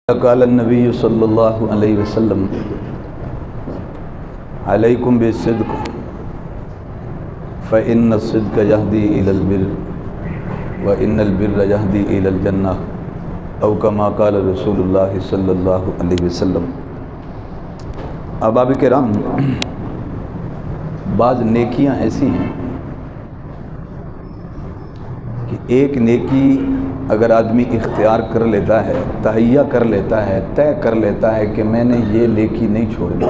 قال النبی صلی اللہ علیہ وسلم علیکم بالصدق فإن الصدق يهدي إلى البر وإن البر يهدي إلى الجنة او كما قال رسول اللہ صلی اللہ علیہ وسلم۔ احباب کرام، بعض نیکیاں ایسی ہیں کہ ایک نیکی اگر آدمی اختیار کر لیتا ہے، تہیہ کر لیتا ہے، طے کر لیتا ہے کہ میں نے یہ نیکی نہیں چھوڑنی،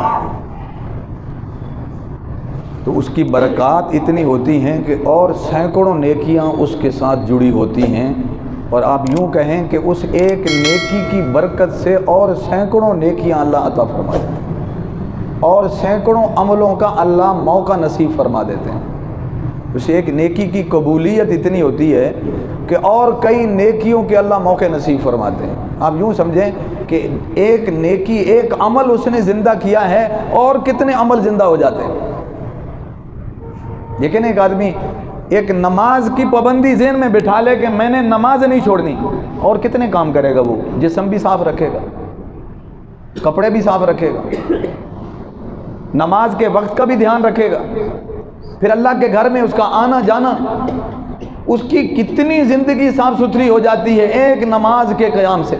تو اس کی برکات اتنی ہوتی ہیں کہ اور سینکڑوں نیکیاں اس کے ساتھ جڑی ہوتی ہیں، اور آپ یوں کہیں کہ اس ایک نیکی کی برکت سے اور سینکڑوں نیکیاں اللہ عطا فرما دیتے ہیں، اور سینکڑوں عملوں کا اللہ موقع نصیب فرما دیتے ہیں۔ اس ایک نیکی کی قبولیت اتنی ہوتی ہے کہ اور کئی نیکیوں کے اللہ موقع نصیب فرماتے ہیں۔ آپ یوں سمجھیں کہ ایک نیکی، ایک عمل اس نے زندہ کیا ہے اور کتنے عمل زندہ ہو جاتے ہیں۔ لیکن ایک آدمی ایک نماز کی پابندی ذہن میں بٹھا لے کہ میں نے نماز نہیں چھوڑنی، اور کتنے کام کرے گا، وہ جسم بھی صاف رکھے گا، کپڑے بھی صاف رکھے گا، نماز کے وقت کا بھی دھیان رکھے گا، پھر اللہ کے گھر میں اس کا آنا جانا، اس کی کتنی زندگی صاف ستھری ہو جاتی ہے ایک نماز کے قیام سے۔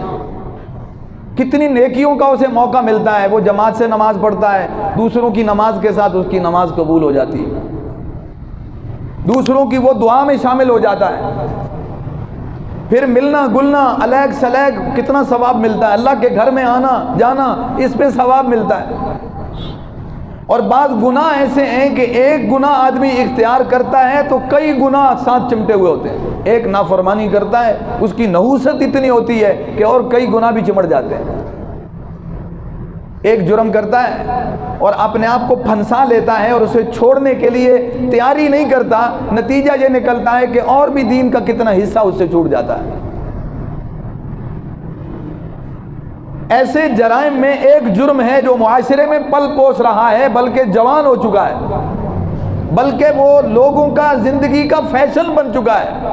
کتنی نیکیوں کا اسے موقع ملتا ہے، وہ جماعت سے نماز پڑھتا ہے، دوسروں کی نماز کے ساتھ اس کی نماز قبول ہو جاتی ہے، دوسروں کی وہ دعا میں شامل ہو جاتا ہے، پھر ملنا گلنا علیگ سلیگ کتنا ثواب ملتا ہے، اللہ کے گھر میں آنا جانا اس پہ ثواب ملتا ہے۔ اور بعض گناہ ایسے ہیں کہ ایک گناہ آدمی اختیار کرتا ہے تو کئی گناہ ساتھ چمٹے ہوئے ہوتے ہیں۔ ایک نافرمانی کرتا ہے، اس کی نحوست اتنی ہوتی ہے کہ اور کئی گناہ بھی چمٹ جاتے ہیں۔ ایک جرم کرتا ہے اور اپنے آپ کو پھنسا لیتا ہے اور اسے چھوڑنے کے لیے تیاری نہیں کرتا، نتیجہ یہ نکلتا ہے کہ اور بھی دین کا کتنا حصہ اس سے چھوٹ جاتا ہے۔ ایسے جرائم میں ایک جرم ہے جو معاشرے میں پل پوس رہا ہے، بلکہ جوان ہو چکا ہے، بلکہ وہ لوگوں کا زندگی کا فیشن بن چکا ہے۔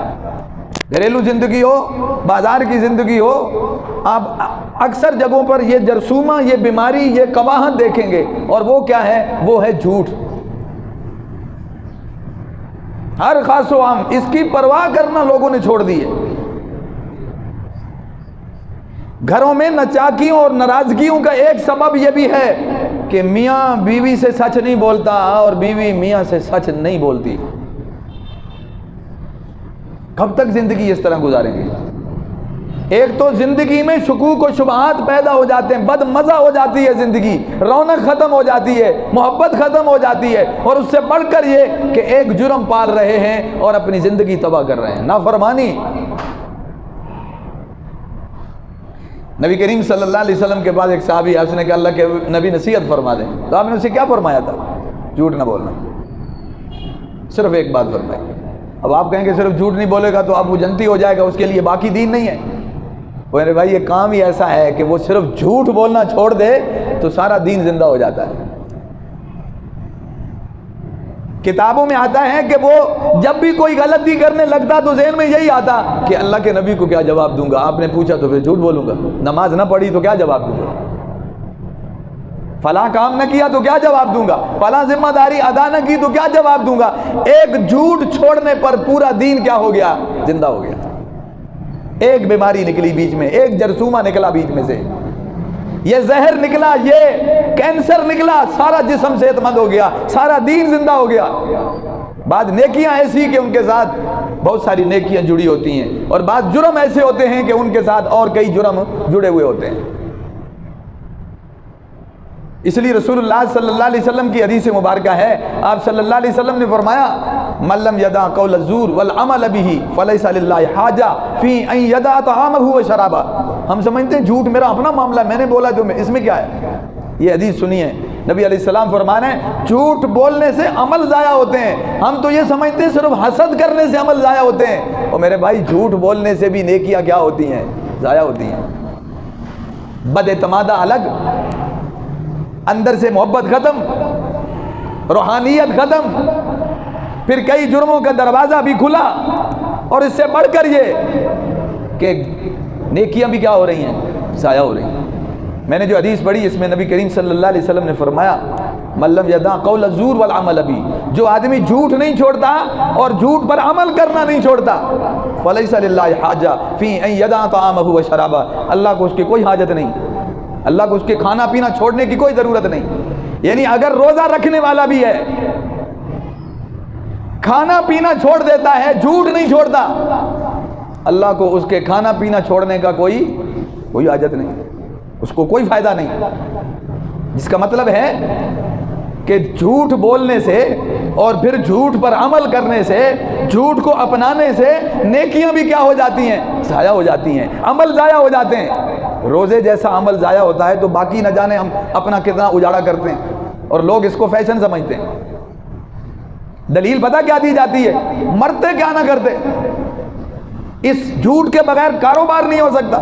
گھریلو زندگی ہو، بازار کی زندگی ہو، آپ اکثر جگہوں پر یہ جرثومہ، یہ بیماری، یہ قباحت دیکھیں گے، اور وہ کیا ہے؟ وہ ہے جھوٹ۔ ہر خاص و عام اس کی پرواہ کرنا لوگوں نے چھوڑ دی ہے۔ گھروں میں نچاکیوں اور ناراضگیوں کا ایک سبب یہ بھی ہے کہ میاں بیوی سے سچ نہیں بولتا اور بیوی میاں سے سچ نہیں بولتی۔ کب تک زندگی اس طرح گزاریں گے؟ ایک تو زندگی میں شکوک و شبہات پیدا ہو جاتے ہیں، بد مزہ ہو جاتی ہے زندگی، رونق ختم ہو جاتی ہے، محبت ختم ہو جاتی ہے، اور اس سے بڑھ کر یہ کہ ایک جرم پال رہے ہیں اور اپنی زندگی تباہ کر رہے ہیں، نافرمانی۔ نبی کریم صلی اللہ علیہ وسلم کے بعد ایک صحابی ہے، اس نے کہا اللہ کے نبی نصیحت فرما دیں، تو آپ نے اسے کیا فرمایا تھا؟ جھوٹ نہ بولنا، صرف ایک بات فرمائی۔ اب آپ کہیں کہ صرف جھوٹ نہیں بولے گا تو اب وہ جنتی ہو جائے گا، اس کے لیے باقی دین نہیں ہے۔ میرے بھائی یہ کام ہی ایسا ہے کہ وہ صرف جھوٹ بولنا چھوڑ دے تو سارا دین زندہ ہو جاتا ہے۔ کتابوں میں آتا ہے کہ وہ جب بھی کوئی غلطی کرنے لگتا تو ذہن میں یہی آتا کہ اللہ کے نبی کو کیا جواب دوں گا، آپ نے پوچھا تو پھر جھوٹ بولوں گا، نماز نہ پڑھی تو کیا جواب دوں گا، فلاں کام نہ کیا تو کیا جواب دوں گا، فلاں ذمہ داری ادا نہ کی تو کیا جواب دوں گا۔ ایک جھوٹ چھوڑنے پر پورا دین کیا ہو گیا؟ زندہ ہو گیا۔ ایک بیماری نکلی بیچ میں، ایک جرثومہ نکلا بیچ میں سے، یہ زہر نکلا، یہ کینسر نکلا، سارا جسم صحت مند ہو گیا، سارا دین زندہ ہو گیا۔ بعض نیکیاں ایسی کہ ان کے ساتھ بہت ساری نیکیاں جڑی ہوتی ہیں، اور بعض جرم ایسے ہوتے ہیں کہ ان کے ساتھ اور کئی جرم جڑے ہوئے ہوتے ہیں۔ اس لیے رسول اللہ صلی اللہ علیہ وسلم کی حدیث مبارکہ ہے، آپ صلی اللہ علیہ وسلم نے فرمایا من لم یدع قول الزور والعمل به فلیس للہ حاجہ فی ان یدع طعامہ وشرابہ۔ ہم سمجھتے ہیں جھوٹ میرا اپنا معاملہ، میں نے بولا تو اس میں کیا ہے؟ یہ حدیث سنیے، نبی علیہ السلام فرما رہے ہیں جھوٹ بولنے سے عمل ضائع ہوتے ہیں۔ ہم تو یہ سمجھتے ہیں صرف حسد کرنے سے عمل ضائع ہوتے ہیں، اور میرے بھائی جھوٹ بولنے سے بھی نیکیاں کیا ہوتی ہیں؟ ضائع ہوتی ہیں۔ بد اعتمادہ الگ، اندر سے محبت ختم، روحانیت ختم، پھر کئی جرموں کا دروازہ بھی کھلا، اور اس سے بڑھ کر یہ کہ نیکیاں بھی کیا ہو رہی ہیں؟ ضائع ہو رہی ہیں۔ میں نے جو حدیث پڑھی اس میں نبی کریم صلی اللہ علیہ وسلم نے فرمایا ملم یدا قول الزور والعمل بھی، جو آدمی جھوٹ نہیں چھوڑتا اور جھوٹ پر عمل کرنا نہیں چھوڑتا، فلیس للہ حاجہ فی ان یدع طعامہ وشرابہ، اللہ کو اس کی کوئی حاجت نہیں، اللہ کو اس کے کھانا پینا چھوڑنے کی کوئی ضرورت نہیں۔ یعنی اگر روزہ رکھنے والا بھی ہے، کھانا پینا چھوڑ دیتا ہے، جھوٹ نہیں چھوڑتا، اللہ کو اس کے کھانا پینا چھوڑنے کا کوئی حاجت نہیں، اس کو کوئی فائدہ نہیں۔ جس کا مطلب ہے کہ جھوٹ بولنے سے اور پھر جھوٹ پر عمل کرنے سے، جھوٹ کو اپنانے سے نیکیاں بھی کیا ہو جاتی ہیں؟ ضائع ہو جاتی ہیں، عمل ضائع ہو جاتے ہیں۔ روزے جیسا عمل ضائع ہوتا ہے تو باقی نہ جانے ہم اپنا کتنا اجاڑا کرتے ہیں، اور لوگ اس کو فیشن سمجھتے ہیں۔ دلیل پتہ کیا دی جاتی ہے؟ مرتے کیا نہ کرتے، اس جھوٹ کے بغیر کاروبار نہیں ہو سکتا،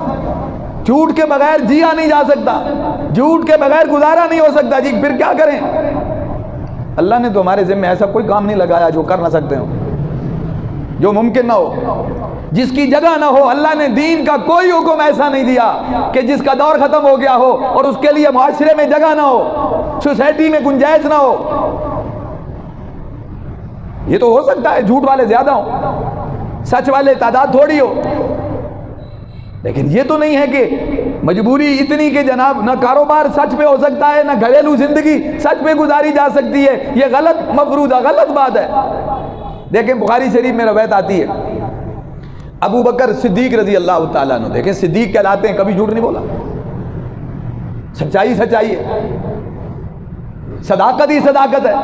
جھوٹ کے بغیر جیا نہیں جا سکتا، جھوٹ کے بغیر گزارا نہیں ہو سکتا، جی پھر کیا کریں؟ اللہ نے تو ہمارے ذمہ ایسا کوئی کام نہیں لگایا جو کر نہ سکتے ہو، جو ممکن نہ ہو، جس کی جگہ نہ ہو۔ اللہ نے دین کا کوئی حکم ایسا نہیں دیا کہ جس کا دور ختم ہو گیا ہو اور اس کے لیے معاشرے میں جگہ نہ ہو، سوسائٹی میں گنجائش نہ ہو۔ یہ تو ہو سکتا ہے جھوٹ والے زیادہ ہوں، سچ والے تعداد تھوڑی ہو، لیکن یہ تو نہیں ہے کہ مجبوری اتنی کہ جناب نہ کاروبار سچ پہ ہو سکتا ہے، نہ گھریلو زندگی سچ پہ گزاری جا سکتی ہے۔ یہ غلط مفروضہ، غلط بات ہے۔ دیکھیں بخاری شریف میں روایت آتی ہے، ابو بکر صدیق رضی اللہ تعالیٰ عنہ، دیکھیں صدیق کہلاتے ہیں، کبھی جھوٹ نہیں بولا، سچائی سچائی ہے، صداقت ہی صداقت ہے۔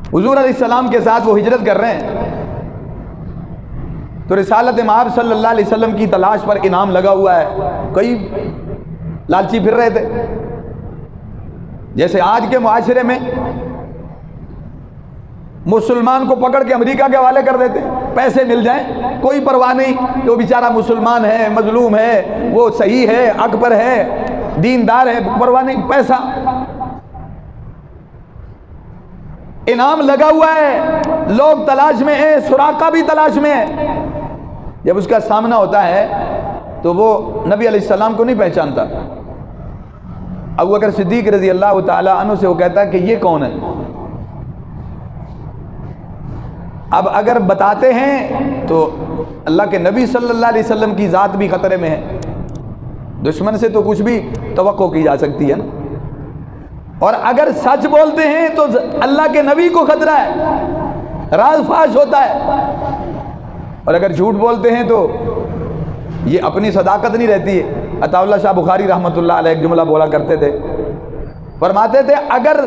حضور علیہ السلام کے ساتھ وہ ہجرت کر رہے ہیں تو رسالت مآب صلی اللہ علیہ وسلم کی تلاش پر انعام لگا ہوا ہے، کئی لالچی پھر رہے تھے، جیسے آج کے معاشرے میں مسلمان کو پکڑ کے امریکہ کے حوالے کر دیتے ہیں، پیسے مل جائیں کوئی پرواہ نہیں کہ وہ بیچارہ مسلمان ہے، مظلوم ہے، وہ صحیح ہے، حق پر ہے، دیندار ہے، پرواہ نہیں، پیسہ انعام لگا ہوا ہے، لوگ تلاش میں ہیں، سراقہ بھی تلاش میں ہے۔ جب اس کا سامنا ہوتا ہے تو وہ نبی علیہ السلام کو نہیں پہچانتا۔ ابو بکر صدیق رضی اللہ تعالی عنہ سے وہ کہتا ہے کہ یہ کون ہے؟ اب اگر بتاتے ہیں تو اللہ کے نبی صلی اللہ علیہ وسلم کی ذات بھی خطرے میں ہے، دشمن سے تو کچھ بھی توقع کی جا سکتی ہے نا، اور اگر سچ بولتے ہیں تو اللہ کے نبی کو خطرہ ہے، راز فاش ہوتا ہے، اور اگر جھوٹ بولتے ہیں تو یہ اپنی صداقت نہیں رہتی ہے۔ عطا اللہ شاہ بخاری رحمۃ اللہ علیہ ایک جملہ بولا کرتے تھے، فرماتے تھے اگر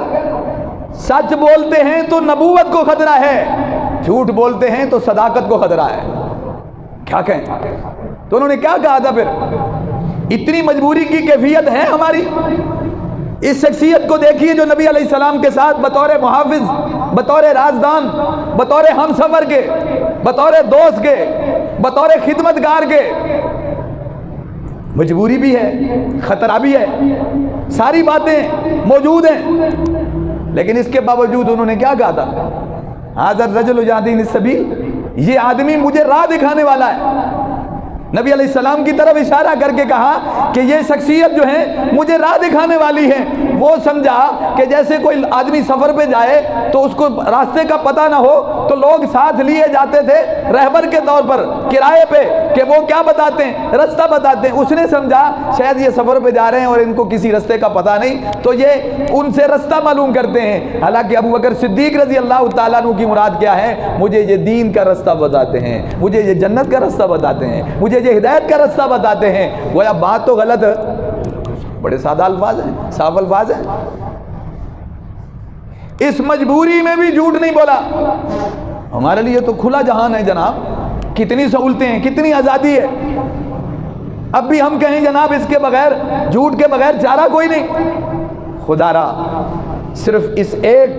سچ بولتے ہیں تو نبوت کو خطرہ ہے، جھوٹ بولتے ہیں تو صداقت کو خطرہ ہے۔ کیا کہیں؟ تو انہوں نے کیا کہا تھا پھر؟ اتنی مجبوری کی کیفیت ہے ہماری؟ اس شخصیت کو دیکھیے جو نبی علیہ السلام کے ساتھ بطور محافظ، بطور رازدان، بطور ہم سفر کے، بطور دوست کے، بطور خدمتگار کے، مجبوری بھی ہے، خطرہ بھی ہے، ساری باتیں موجود ہیں، لیکن اس کے باوجود انہوں نے کیا کہا تھا؟ ھذا الرجل یہدینی السبیل، یہ آدمی مجھے راہ دکھانے والا ہے۔ نبی علیہ السلام کی طرف اشارہ کر کے کہا کہ یہ شخصیت جو ہے مجھے راہ دکھانے والی ہے۔ وہ سمجھا کہ جیسے کوئی آدمی سفر پہ جائے تو اس کو راستے کا پتہ نہ ہو تو لوگ ساتھ لیے جاتے تھے رہبر کے طور پر کرائے پہ کہ وہ کیا بتاتے ہیں؟ رستہ بتاتے ہیں۔ اس نے سمجھا شاید یہ سفر پہ جا رہے ہیں اور ان کو کسی رستے کا پتہ نہیں تو یہ ان سے رستہ معلوم کرتے ہیں، حالانکہ ابو بکر صدیق رضی اللہ تعالیٰ عنہ کی مراد کیا ہے؟ مجھے یہ دین کا رستہ بتاتے ہیں، مجھے یہ جنت کا رستہ بتاتے ہیں، مجھے یہ ہدایت کا رستہ بتاتے ہیں۔ گویا بات تو غلط ہے، بڑے سادہ الفاظ ہیں، صاف الفاظ ہیں۔ اس مجبوری میں بھی جھوٹ نہیں بولا۔ ہمارے لیے تو کھلا جہان ہے جناب، کتنی سہولتیں ہیں، کتنی آزادی ہے۔ اب بھی ہم کہیں جناب اس کے بغیر، جھوٹ کے بغیر چارہ کوئی نہیں۔ خدا را صرف اس ایک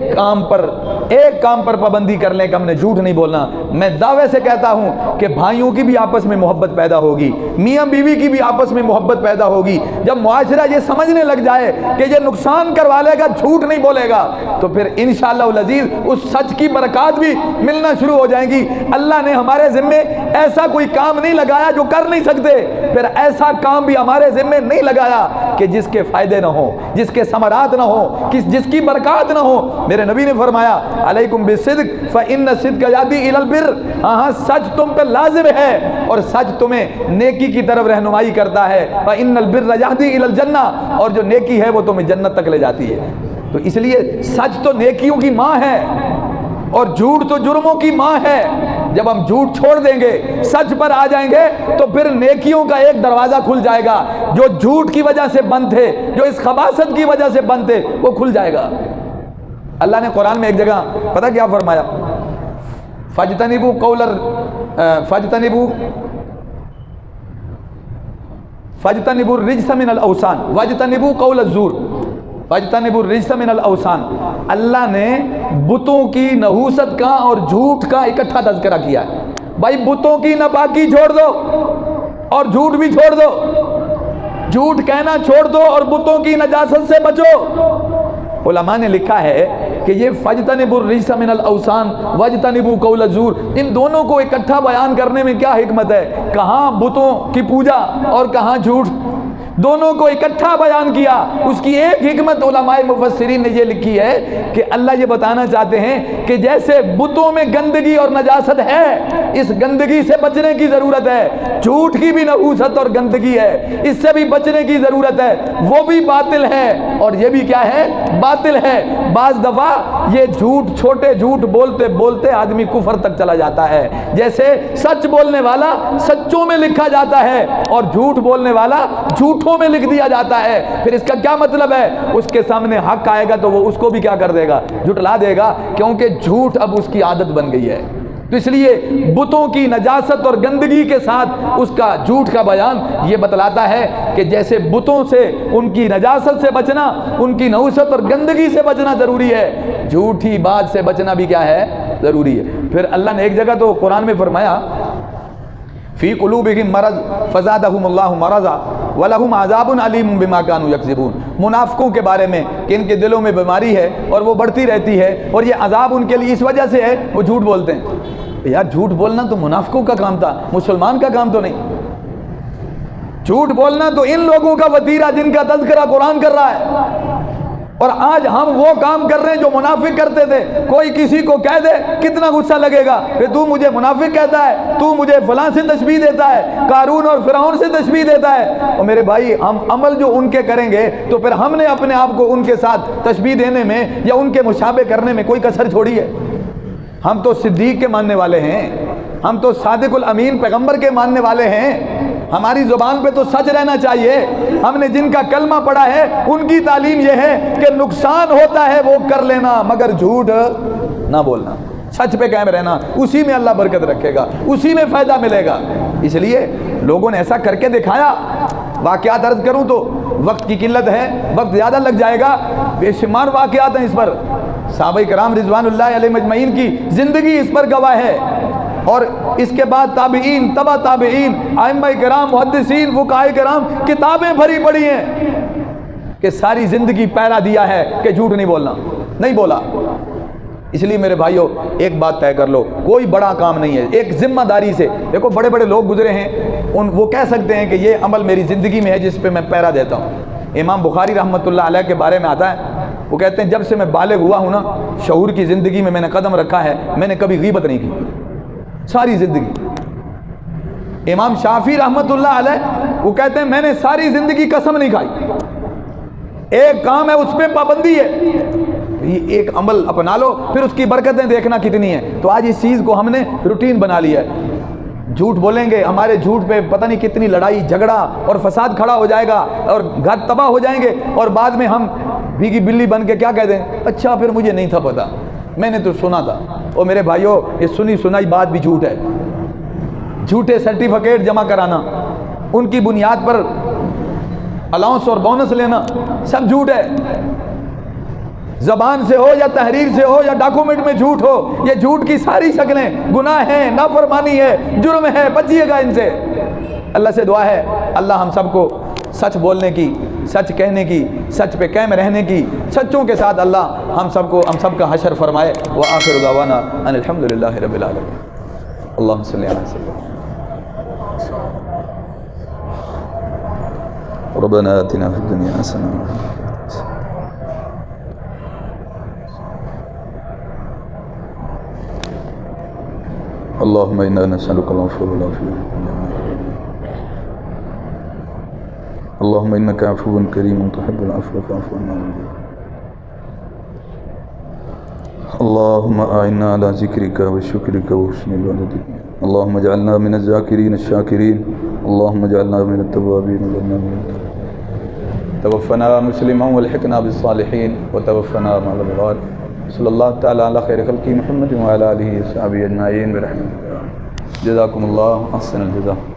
کام پر پابندی کر لیں کہ ہم نے جھوٹ نہیں بولنا، میں دعوے سے کہتا ہوں کہ بھائیوں کی بھی آپس میں محبت پیدا ہوگی، میاں بیوی کی بھی آپس میں محبت پیدا ہوگی۔ جب معاشرہ یہ سمجھنے لگ جائے کہ یہ نقصان کروا لے گا، جھوٹ نہیں بولے گا، تو پھر انشاءاللہ العزیز اس سچ کی برکات بھی ملنا شروع ہو جائیں گی۔ اللہ نے ہمارے ذمے ایسا کوئی کام نہیں لگایا جو کر نہیں سکتے، پھر ایسا کام بھی ہمارے ذمے نہیں لگایا کہ جس کے فائدے نہ ہو، جس کے ثمرات نہ ہو، جس کی برکات نہ ہو۔ میرے نبی نے فرمایا علیکم بالصدق فإن الصدق یہدی الی البر، ہاں سچ تم پہ لازم ہے اور سچ تمہیں نیکی کی طرف رہنمائی کرتا ہے۔ فإن البر یہدی الی الجنہ، اور جو نیکی ہے وہ تمہیں جنت تک لے جاتی ہے۔ تو اس لیے سچ تو نیکیوں کی ماں ہے اور جھوٹ تو جرموں کی ماں ہے۔ جب ہم جھوٹ چھوڑ دیں گے، سچ پر آ جائیں گے تو پھر نیکیوں کا ایک دروازہ کھل جائے گا۔ جو جھوٹ کی وجہ سے بند تھے، جو اس خباثت کی وجہ سے بند تھے، وہ کھل جائے گا۔ اللہ نے قرآن میں ایک جگہ پتہ کیا فرمایا؟ فَاجْتَنِبُوا الرِّجْسَ مِنَ الْأَوْثَانِ وَاجْتَنِبُوا قَوْلَ الزُّورِ فَاجْتَنِبُوا الرِّجْسَ مِنَ الْأَوْثَانِ۔ اللہ نے بتوں کی نحوست کا اور جھوٹ کا اکٹھا تذکرہ کیا ہے۔ بھائی بتوں کی ناپاکی چھوڑ دو اور جھوٹ بھی چھوڑ دو، جھوٹ کہنا چھوڑ دو اور بتوں کی نجاست سے بچو۔ علماء نے لکھا ہے کہ یہ فَاجْتَنِبُوا الرِّجْسَ مِنَ الْأَوْثَانِ وَاجْتَنِبُوا قَوْلَ الزُّورِ، ان دونوں کو اکٹھا بیان کرنے میں کیا حکمت ہے؟ کہاں بتوں کی پوجا اور کہاں جھوٹ، دونوں کو اکٹھا بیان کیا۔ اس کی ایک حکمت علماء مفسرین نے یہ لکھی ہے کہ اللہ یہ بتانا چاہتے ہیں کہ جیسے بتوں میں گندگی اور نجاست ہے، اس گندگی سے بچنے کی ضرورت ہے۔ جھوٹ کی بھی نحوست اور گندگی ہے، اس سے بھی بچنے کی ضرورت ہے۔ وہ بھی باطل ہے اور یہ بھی کیا ہے؟ باطل ہے۔ بعض دفعہ یہ جھوٹ، چھوٹے جھوٹ بولتے بولتے آدمی کفر تک چلا جاتا ہے۔ جیسے سچ بولنے والا سچوں میں لکھا جاتا ہے اور جھوٹ بولنے والا جھوٹوں میں لکھ دیا جاتا ہے۔ پھر اس کا کیا مطلب ہے؟ اس کے سامنے حق آئے گا تو وہ اس کو بھی کیا کر دے گا؟ جھٹلا دے گا، کیونکہ جھوٹ اب اس کی عادت بن گئی ہے۔ تو اس لیے بتوں کی نجاست اور گندگی کے ساتھ اس کا جھوٹ کا بیان یہ بتلاتا ہے کہ جیسے بتوں سے، ان کی نجاست سے بچنا، ان کی نحوست اور گندگی سے بچنا ضروری ہے، جھوٹی بات سے بچنا بھی کیا ہے؟ ضروری ہے۔ پھر اللہ نے ایک جگہ تو قرآن میں فرمایا فی قلوبہم مرض فزادہم اللہ مرضا ولہم عذاب علیم بما کانوا یکذبون۔ منافقوں کے بارے میں کہ ان کے دلوں میں بیماری ہے اور وہ بڑھتی رہتی ہے اور یہ عذاب ان کے لیے اس وجہ سے ہے، وہ جھوٹ بولتے ہیں۔ یار جھوٹ بولنا تو منافقوں کا کام تھا، مسلمان کا کام تو نہیں۔ جھوٹ بولنا تو ان لوگوں کا وتیرہ جن کا تذکرہ قرآن کر رہا ہے، اور آج ہم وہ کام کر رہے ہیں جو منافق کرتے تھے۔ کوئی کسی کو کہہ دے کتنا غصہ لگے گا کہ تو مجھے منافق کہتا ہے، تو مجھے فلاں سے تشبیہ دیتا ہے، قارون اور فرعون سے تشبیہ دیتا ہے۔ اور میرے بھائی ہم عمل جو ان کے کریں گے تو پھر ہم نے اپنے آپ کو ان کے ساتھ تشبیہ دینے میں یا ان کے مشابہ کرنے میں کوئی کسر چھوڑی ہے؟ ہم تو صدیق کے ماننے والے ہیں، ہم تو صادق الامین پیغمبر کے ماننے والے ہیں۔ ہماری زبان پہ تو سچ رہنا چاہیے۔ ہم نے جن کا کلمہ پڑھا ہے ان کی تعلیم یہ ہے کہ نقصان ہوتا ہے وہ کر لینا مگر جھوٹ نہ بولنا، سچ پہ قائم رہنا، اسی میں اللہ برکت رکھے گا، اسی میں فائدہ ملے گا۔ اس لیے لوگوں نے ایسا کر کے دکھایا۔ واقعات عرض کروں تو وقت کی قلت ہے، وقت زیادہ لگ جائے گا، بے شمار واقعات ہیں اس پر۔ صحابہ کرام رضوان اللہ علیہ مجمعین کی زندگی اس پر گواہ ہے، اور اس کے بعد تابعین، تبع تابعین، ائمہ کرام، محدثین، فقہاء کرام کتابیں بھری پڑی ہیں کہ ساری زندگی پہرا دیا ہے کہ جھوٹ نہیں بولنا، نہیں بولا۔ اس لیے میرے بھائیوں ایک بات طے کر لو، کوئی بڑا کام نہیں ہے، ایک ذمہ داری سے دیکھو، بڑے بڑے لوگ گزرے ہیں، وہ کہہ سکتے ہیں کہ یہ عمل میری زندگی میں ہے جس پہ میں پہرا دیتا ہوں۔ امام بخاری رحمۃ اللہ علیہ کے بارے میں آتا ہے، وہ کہتے ہیں جب سے میں بالغ ہوا ہوں نا، شعور کی زندگی میں نے قدم رکھا ہے، میں نے کبھی غیبت نہیں کی ساری زندگی۔ امام شافعی رحمۃ اللہ علیہ وہ کہتے ہیں میں نے ساری زندگی قسم نہیں کھائی، ایک کام ہے اس پہ پابندی ہے، یہ ایک عمل اپنا لو پھر اس کی برکتیں دیکھنا کتنی ہیں۔ تو آج اس چیز کو ہم نے روٹین بنا لیا ہے۔ جھوٹ بولیں گے، ہمارے جھوٹ پہ پتہ نہیں کتنی لڑائی جھگڑا اور فساد کھڑا ہو جائے گا اور گھر تباہ ہو جائیں گے، اور بعد میں ہم بھیگی بلی بن کے کیا کہہ دیں؟ اچھا پھر مجھے نہیں تھا پتا، میں نے تو سنا تھا۔ اور میرے بھائیوں یہ سنی سنائی بات بھی جھوٹ ہے۔ جھوٹے سرٹیفکیٹ جمع کرانا، ان کی بنیاد پر الاؤنس اور بونس لینا، سب جھوٹ ہے۔ زبان سے ہو یا تحریر سے ہو یا ڈاکومنٹ میں جھوٹ ہو، یہ جھوٹ کی ساری شکلیں گناہ ہیں، نافرمانی ہے، جرم ہے، بچیے گا ان سے۔ اللہ سے دعا ہے اللہ ہم سب کو سچ بولنے کی، سچ کہنے کی، سچ پہ قائم رہنے کی، سچوں کے ساتھ اللہ ہم سب کا حشر فرمائے۔ وآخر دعوانا ان الحمدللہ رب العالمین۔ اللہم صلی علی سیدنا ربنا آتنا في الدنيا حسنة اللهم إنا نسألك العفو والعافية اللهم إنك عفو كريم تحب العفو فاعف عنا اللهم أعنا على ذكرك وشكرك وحسن عبادتك اللهم اجعلنا من الذاكرين الشاكرين اللهم اجعلنا من التوابين واجعلنا من التوابين توفنا مسلما والحقنا بالصالحين وتوفنا مع الأبرار صلی اللہ تعالی علی خیر خلقی محمد وعلی آلہ وصحبہ اجمعین برحمتک جزاکم اللہ احسن الجزاء.